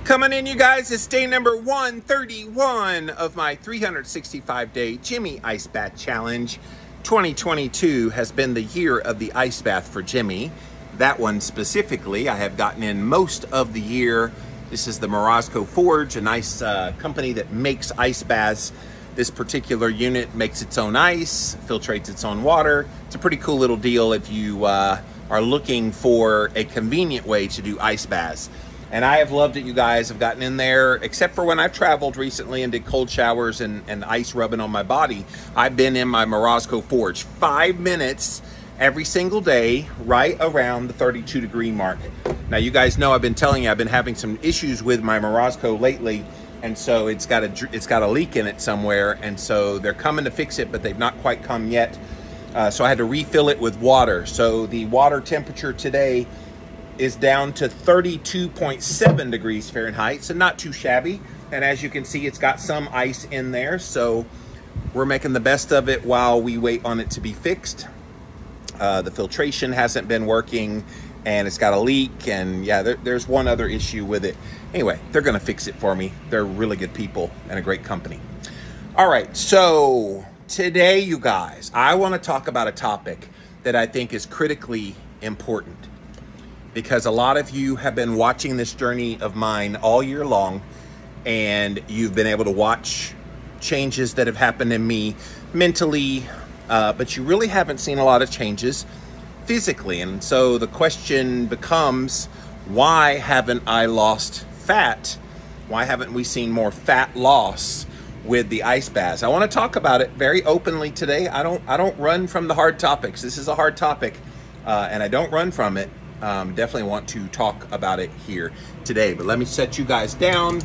Coming in, you guys, it's day number 131 of my 365-day Jimmy Ice Bath Challenge. 2022 has been the year of the ice bath for Jimmy. That one specifically, I have gotten in most of the year. This is the Morozco Forge, a nice company that makes ice baths. This particular unit makes its own ice, filtrates its own water. It's a pretty cool little deal if you are looking for a convenient way to do ice baths. And I have loved it, you guys. I've gotten in there, except for when I've traveled recently and did cold showers and ice rubbing on my body. I've been in my Morozco Forge 5 minutes every single day, right around the 32-degree mark. Now, you guys know I've been telling you I've been having some issues with my Morozco lately, and so it's got a leak in it somewhere, and so they're coming to fix it, but they've not quite come yet. So I had to refill it with water. So the water temperature today is down to 32.7 degrees Fahrenheit, so not too shabby. And as you can see, it's got some ice in there, so we're making the best of it while we wait on it to be fixed. The filtration hasn't been working, and it's got a leak, and yeah, there's one other issue with it. Anyway, they're gonna fix it for me. They're really good people and a great company. All right, so today, you guys, I wanna talk about a topic that I think is critically important, because a lot of you have been watching this journey of mine all year long, and you've been able to watch changes that have happened in me mentally, but you really haven't seen a lot of changes physically. And so the question becomes, why haven't I lost fat? Why haven't we seen more fat loss with the ice baths? I want to talk about it very openly today. I don't run from the hard topics. This is a hard topic, and I don't run from it. Definitely want to talk about it here today, but let me set you guys down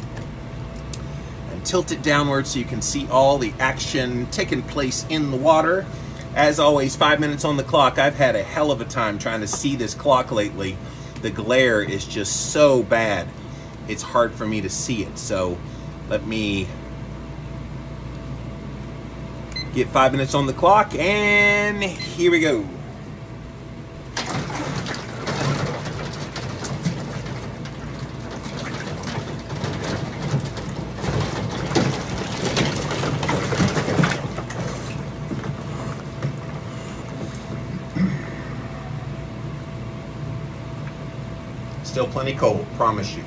and tilt it downward so you can see all the action taking place in the water. As always, 5 minutes on the clock. I've had a hell of a time trying to see this clock lately. The glare is just so bad, it's hard for me to see it. So let me get 5 minutes on the clock, and here we go. Still plenty cold, promise you.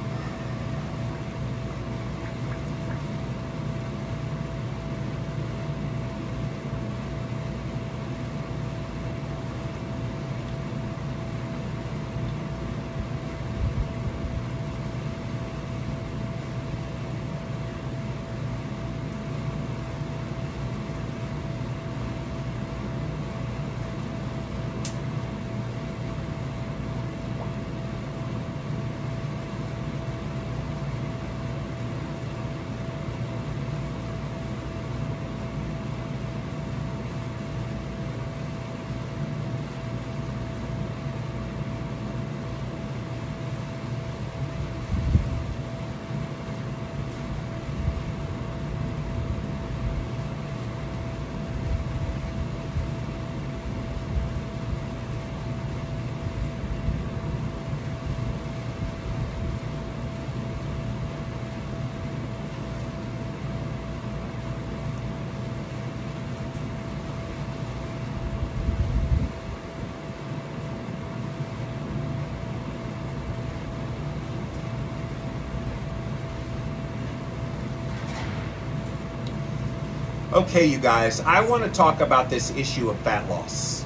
Okay, you guys, I want to talk about this issue of fat loss.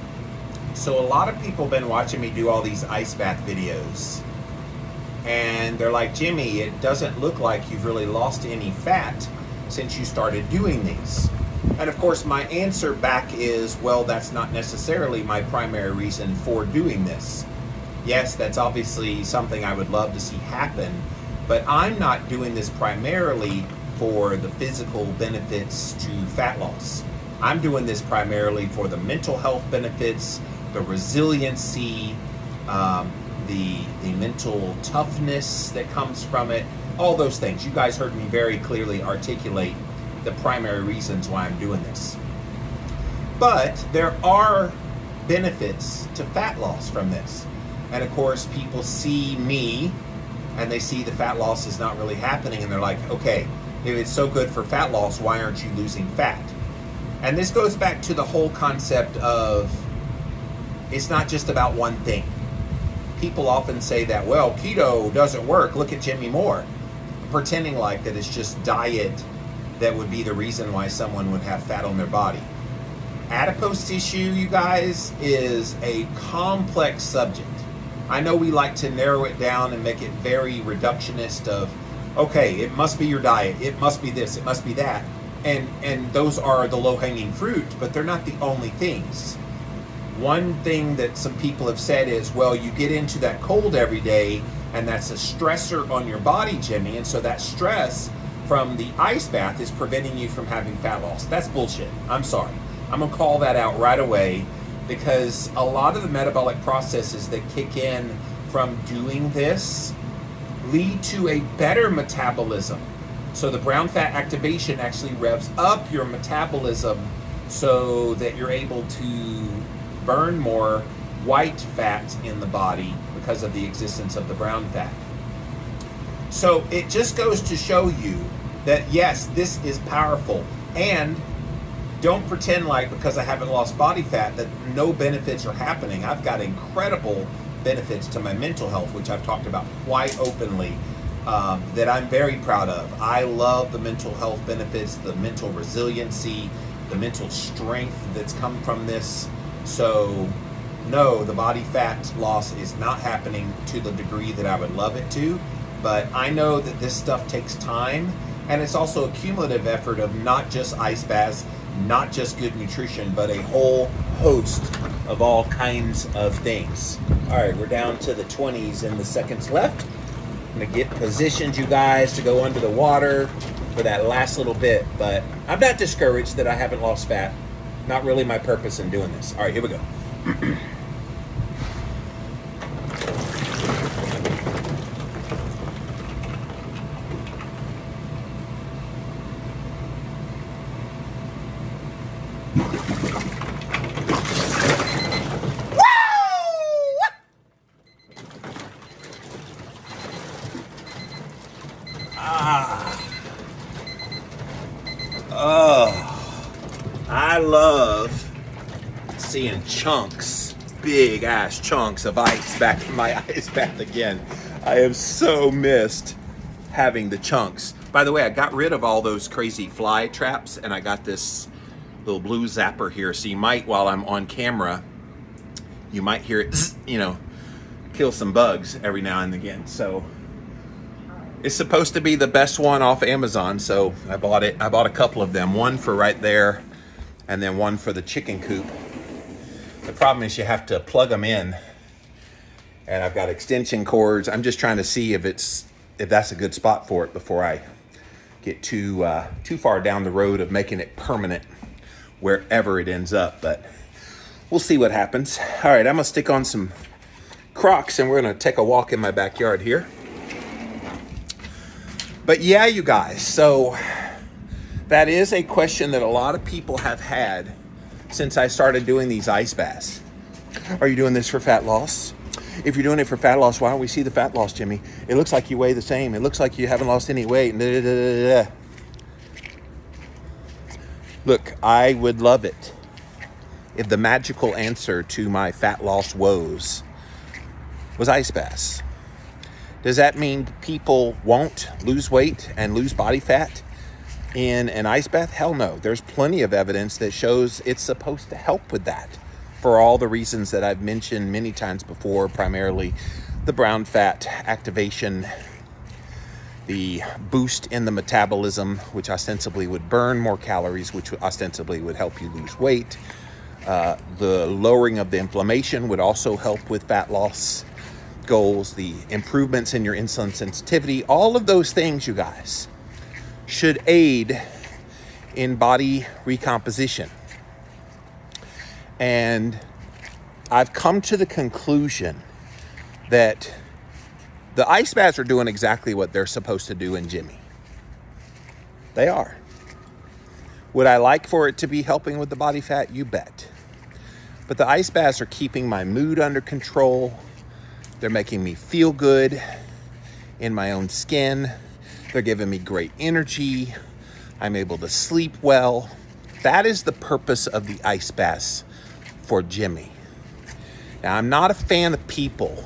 So a lot of people have been watching me do all these ice bath videos, and they're like, Jimmy, it doesn't look like you've really lost any fat since you started doing these. And of course, my answer back is, well, that's not necessarily my primary reason for doing this. Yes, that's obviously something I would love to see happen, but I'm not doing this primarily for the physical benefits to fat loss. I'm doing this primarily for the mental health benefits, the resiliency, the mental toughness that comes from it, all those things. You guys heard me very clearly articulate the primary reasons why I'm doing this. But there are benefits to fat loss from this. And of course, people see me and they see the fat loss is not really happening, and they're like, okay, if it's so good for fat loss, why aren't you losing fat? And this goes back to the whole concept of it's not just about one thing. People often say that, well, keto doesn't work, look at Jimmy Moore, pretending like that it's just diet that would be the reason why someone would have fat on their body. Adipose tissue, you guys, is a complex subject. I know we like to narrow it down and make it very reductionist of, okay, it must be your diet, it must be this, it must be that. And those are the low-hanging fruit, but they're not the only things. One thing that some people have said is, well, you get into that cold every day, and that's a stressor on your body, Jimmy, and so that stress from the ice bath is preventing you from having fat loss. That's bullshit. I'm sorry. I'm going to call that out right away, because a lot of the metabolic processes that kick in from doing this lead to a better metabolism. So the brown fat activation actually revs up your metabolism so that you're able to burn more white fat in the body because of the existence of the brown fat. So it just goes to show you that yes, this is powerful, and don't pretend like because I haven't lost body fat that no benefits are happening. I've got incredible benefits to my mental health, which I've talked about quite openly, that I'm very proud of. I love the mental health benefits, the mental resiliency, the mental strength that's come from this. So no, the body fat loss is not happening to the degree that I would love it to, but I know that this stuff takes time, and it's also a cumulative effort of not just ice baths, not just good nutrition, but a whole host of all kinds of things. All right, we're down to the 20s and the seconds left. I'm gonna get positioned, you guys, to go under the water for that last little bit, but I'm not discouraged that I haven't lost fat. Not really my purpose in doing this. All right, here we go. I love seeing chunks, big ass chunks of ice back in my ice bath again. I have so missed having the chunks. By the way, I got rid of all those crazy fly traps, and I got this little blue zapper here. So you might, while I'm on camera, you might hear it, you know, kill some bugs every now and again. So it's supposed to be the best one off Amazon, so I bought it. I bought a couple of them, one for right there, and then one for the chicken coop. The problem is you have to plug them in, and I've got extension cords. I'm just trying to see if that's a good spot for it before I get too far down the road of making it permanent wherever it ends up, but we'll see what happens. All right, I'm gonna stick on some Crocs, and we're gonna take a walk in my backyard here. But yeah, you guys, so that is a question that a lot of people have had since I started doing these ice baths. Are you doing this for fat loss? If you're doing it for fat loss, why don't we see the fat loss, Jimmy? It looks like you weigh the same. It looks like you haven't lost any weight. Look, I would love it if the magical answer to my fat loss woes was ice baths. Does that mean people won't lose weight and lose body fat in an ice bath? Hell no. There's plenty of evidence that shows it's supposed to help with that for all the reasons that I've mentioned many times before, primarily the brown fat activation, the boost in the metabolism, which ostensibly would burn more calories, which ostensibly would help you lose weight. The lowering of the inflammation would also help with fat loss goals, the improvements in your insulin sensitivity. All of those things, you guys, should aid in body recomposition. And I've come to the conclusion that the ice baths are doing exactly what they're supposed to do in Jimmy. They are. Would I like for it to be helping with the body fat? You bet. But the ice baths are keeping my mood under control. They're making me feel good in my own skin. They're giving me great energy. I'm able to sleep well. That is the purpose of the ice baths for Jimmy. Now, I'm not a fan of people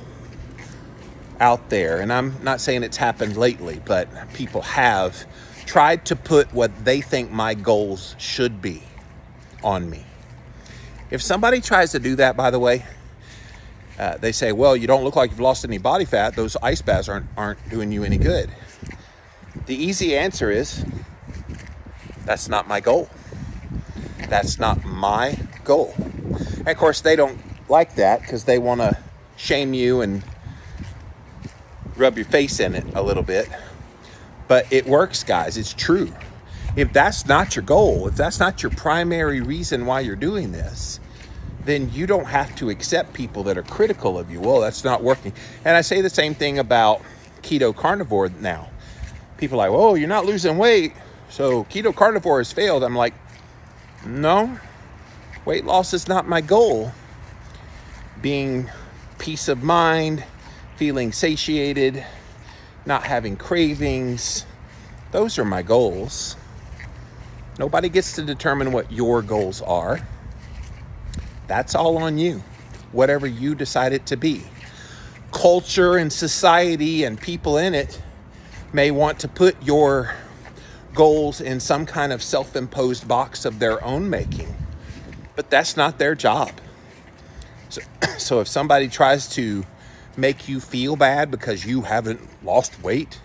out there, and I'm not saying it's happened lately, but people have tried to put what they think my goals should be on me. If somebody tries to do that, by the way, they say, well, you don't look like you've lost any body fat. Those ice baths aren't doing you any good. The easy answer is, that's not my goal. That's not my goal. And of course, they don't like that because they want to shame you and rub your face in it a little bit. But it works, guys. It's true. If that's not your goal, if that's not your primary reason why you're doing this, then you don't have to accept people that are critical of you. Well, that's not working. And I say the same thing about keto carnivore now. People are like, oh, you're not losing weight, so keto carnivore has failed. I'm like, no, weight loss is not my goal. Being peace of mind, feeling satiated, not having cravings, those are my goals. Nobody gets to determine what your goals are. That's all on you, whatever you decide it to be. Culture and society and people in it may want to put your goals in some kind of self-imposed box of their own making, but that's not their job. So if somebody tries to make you feel bad because you haven't lost weight,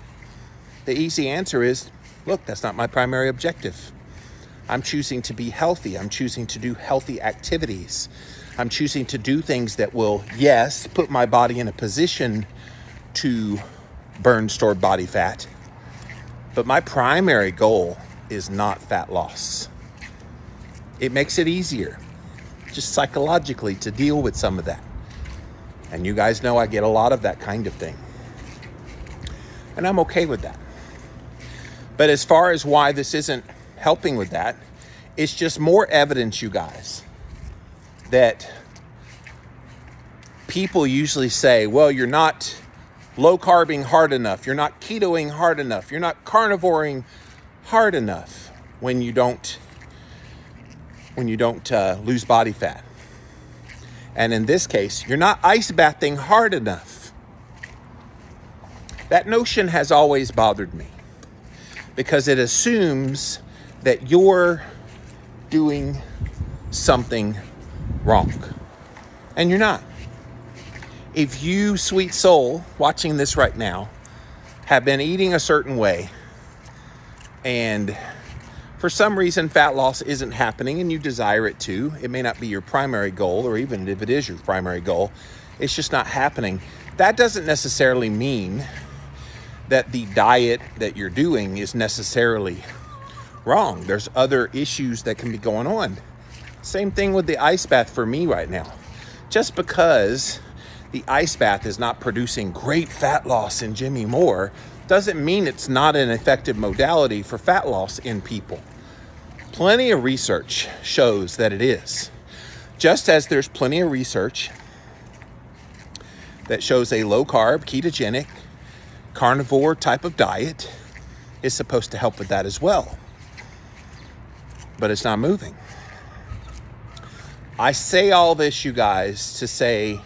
the easy answer is, look, that's not my primary objective. I'm choosing to be healthy. I'm choosing to do healthy activities. I'm choosing to do things that will, yes, put my body in a position to burn stored body fat. But my primary goal is not fat loss. It makes it easier, just psychologically, to deal with some of that. And you guys know I get a lot of that kind of thing. And I'm okay with that. But as far as why this isn't helping with that, it's just more evidence, you guys, that people usually say, well, you're not low carbing hard enough, you're not ketoing hard enough, you're not carnivoring hard enough when you don't lose body fat. And in this case, you're not ice bathing hard enough. That notion has always bothered me because it assumes that you're doing something wrong. And you're not. If you, sweet soul, watching this right now, have been eating a certain way and for some reason fat loss isn't happening and you desire it to, it may not be your primary goal, or even if it is your primary goal, it's just not happening. That doesn't necessarily mean that the diet that you're doing is necessarily wrong. There's other issues that can be going on. Same thing with the ice bath for me right now. Just because the ice bath is not producing great fat loss in Jimmy Moore doesn't mean it's not an effective modality for fat loss in people. Plenty of research shows that it is. Just as there's plenty of research that shows a low carb, ketogenic, carnivore type of diet is supposed to help with that as well. But it's not moving. I say all this, you guys, to say,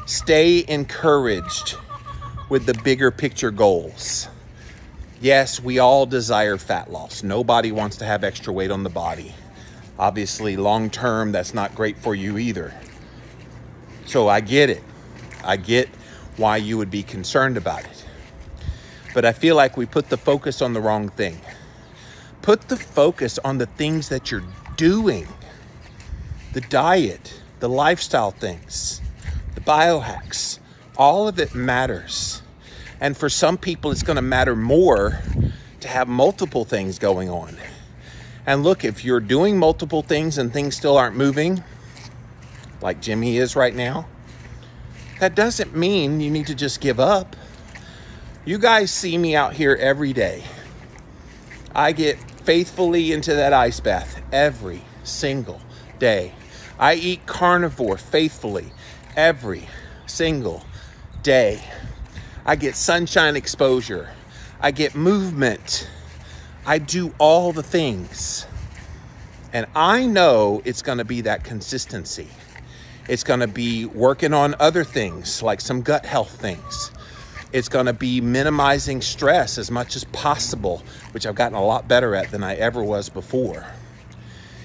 stay encouraged with the bigger picture goals. Yes, we all desire fat loss. Nobody wants to have extra weight on the body. Obviously, long term, that's not great for you either. So I get it. I get why you would be concerned about it. But I feel like we put the focus on the wrong thing. Put the focus on the things that you're doing. The diet, the lifestyle things, the biohacks, all of it matters. And for some people, it's going to matter more to have multiple things going on. And look, if you're doing multiple things and things still aren't moving, like Jimmy is right now, that doesn't mean you need to just give up. You guys see me out here every day. I get faithfully into that ice bath every single day. I eat carnivore faithfully every single day. I get sunshine exposure. I get movement. I do all the things. And I know it's going to be that consistency. It's going to be working on other things, like some gut health things. It's going to be minimizing stress as much as possible, which I've gotten a lot better at than I ever was before.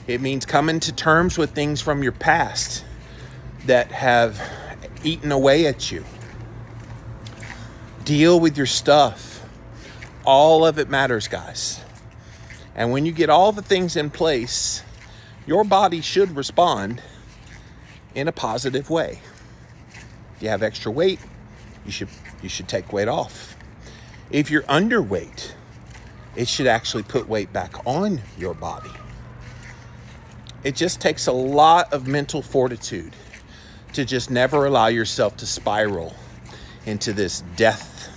It means coming to terms with things from your past that have eaten away at you. Deal with your stuff. All of it matters, guys. And when you get all the things in place, your body should respond in a positive way. If you have extra weight, you should take weight off. If you're underweight, it should actually put weight back on your body. It just takes a lot of mental fortitude to just never allow yourself to spiral into this death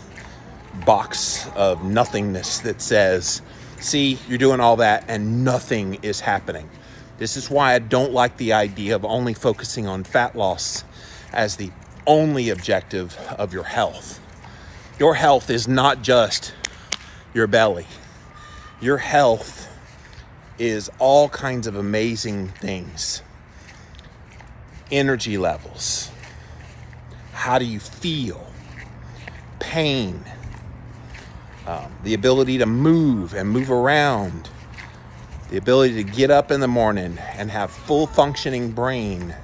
box of nothingness that says, see, you're doing all that and nothing is happening. This is why I don't like the idea of only focusing on fat loss as the only objective of your health. Your health is not just your belly. Your health is all kinds of amazing things. Energy levels. How do you feel? Pain. The ability to move and move around. The ability to get up in the morning and have full functioning brain.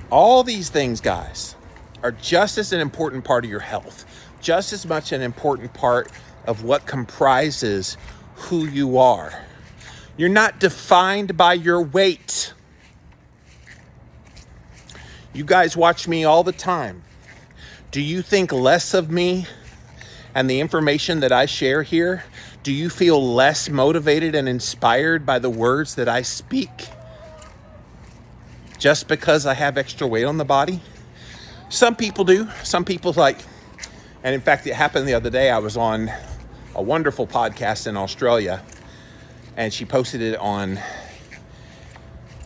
All these things, guys, are just as an important part of your health. Just as much an important part of what comprises who you are. You're not defined by your weight. You guys watch me all the time. Do you think less of me and the information that I share here? Do you feel less motivated and inspired by the words that I speak just because I have extra weight on the body? Some people do. Some people and in fact, it happened the other day. I was on a wonderful podcast in Australia and she posted it on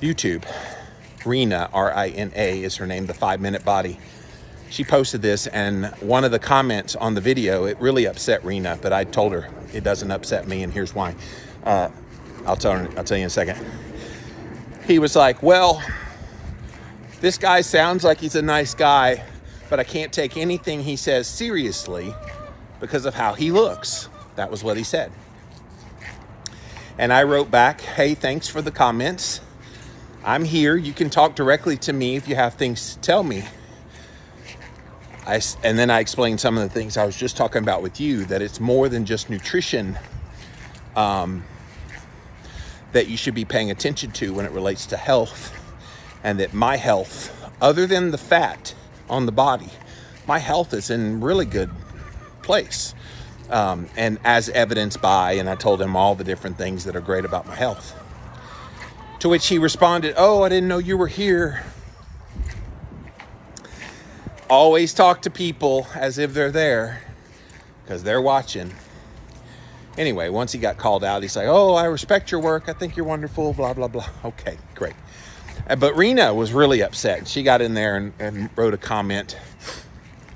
YouTube. Rena, R-I-N-A is her name, the 5-Minute Body. She posted this, and one of the comments on the video, it really upset Rena, but I told her it doesn't upset me, and here's why. I'll tell you in a second. He was like, well, this guy sounds like he's a nice guy, but I can't take anything he says seriously because of how he looks. That was what he said. And I wrote back, hey, thanks for the comments. I'm here. You can talk directly to me if you have things to tell me. And then I explained some of the things I was just talking about with you, that it's more than just nutrition that you should be paying attention to when it relates to health. And that my health, other than the fat on the body, my health is in really good place. And as evidenced by, and I told him all the different things that are great about my health. To which he responded, oh, I didn't know you were here. Always talk to people as if they're there because they're watching. Anyway, once he got called out, he's like, oh, I respect your work. I think you're wonderful, blah, blah, blah. Okay, great. But Rena was really upset. She got in there and wrote a comment.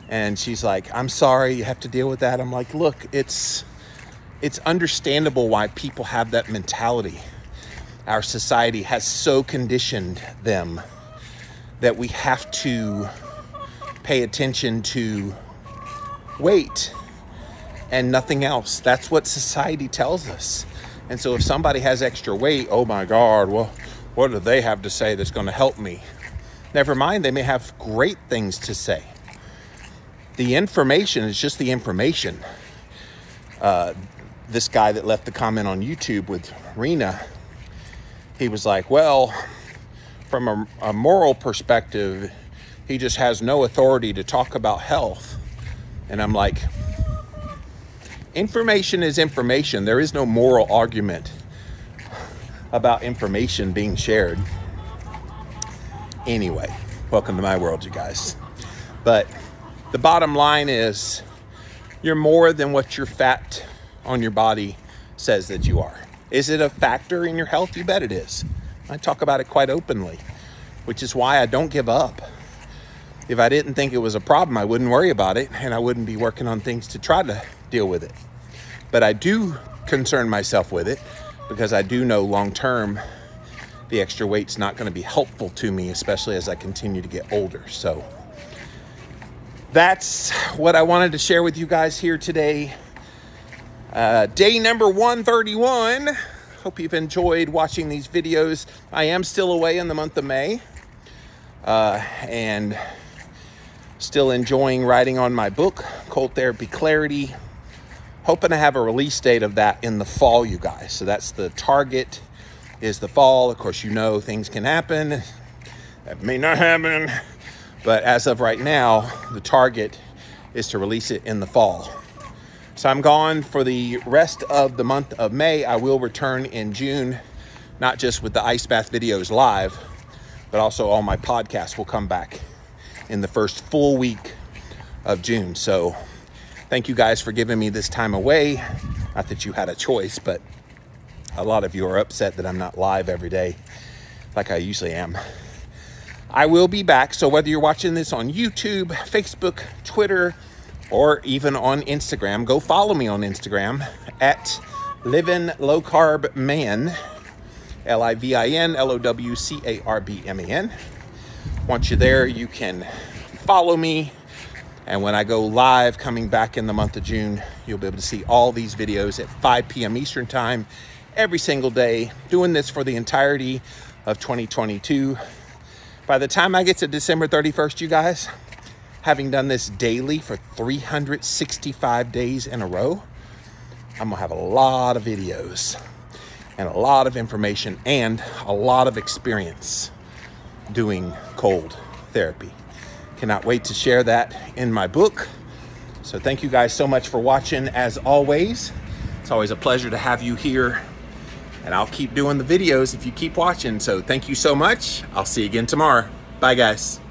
And she's like, I'm sorry you have to deal with that. I'm like, look, it's understandable why people have that mentality. Our society has so conditioned them that we have to pay attention to weight and nothing else. That's what society tells us. And so if somebody has extra weight, oh my God, well, what do they have to say that's going to help me? Never mind, they may have great things to say. The information is just the information. This guy that left the comment on YouTube with Rena, he was like, well, from a moral perspective, he just has no authority to talk about health. And I'm like, information is information. There is no moral argument about information being shared. Anyway, welcome to my world, you guys. But the bottom line is you're more than what your fat on your body says that you are. Is it a factor in your health? You bet it is. I talk about it quite openly, which is why I don't give up. If I didn't think it was a problem, I wouldn't worry about it, and I wouldn't be working on things to try to deal with it. But I do concern myself with it because I do know long term the extra weight's not going to be helpful to me, especially as I continue to get older. So that's what I wanted to share with you guys here today. Day number 131. Hope you've enjoyed watching these videos. I am still away in the month of May, and still enjoying writing on my book, Cold Therapy Clarity. Hoping to have a release date of that in the fall, you guys. So that's the target, is the fall. Of course, you know things can happen. That may not happen. But as of right now, the target is to release it in the fall. So I'm gone for the rest of the month of May. I will return in June, not just with the ice bath videos live, but also all my podcasts will come back in the first full week of June. So thank you guys for giving me this time away. Not that you had a choice, but a lot of you are upset that I'm not live every day like I usually am. I will be back. So whether you're watching this on YouTube, Facebook, Twitter, or even on Instagram, go follow me on Instagram at Livin' Low Carb Man, LIVIN LOWCARBMAN. Once you're there, you can follow me. And when I go live coming back in the month of June, you'll be able to see all these videos at 5 p.m. Eastern time every single day, doing this for the entirety of 2022. By the time I get to December 31st, you guys, having done this daily for 365 days in a row, I'm gonna have a lot of videos and a lot of information and a lot of experience doing cold therapy. Cannot wait to share that in my book. So thank you guys so much for watching. As always, it's always a pleasure to have you here, and I'll keep doing the videos if you keep watching. So thank you so much. I'll see you again tomorrow. Bye guys.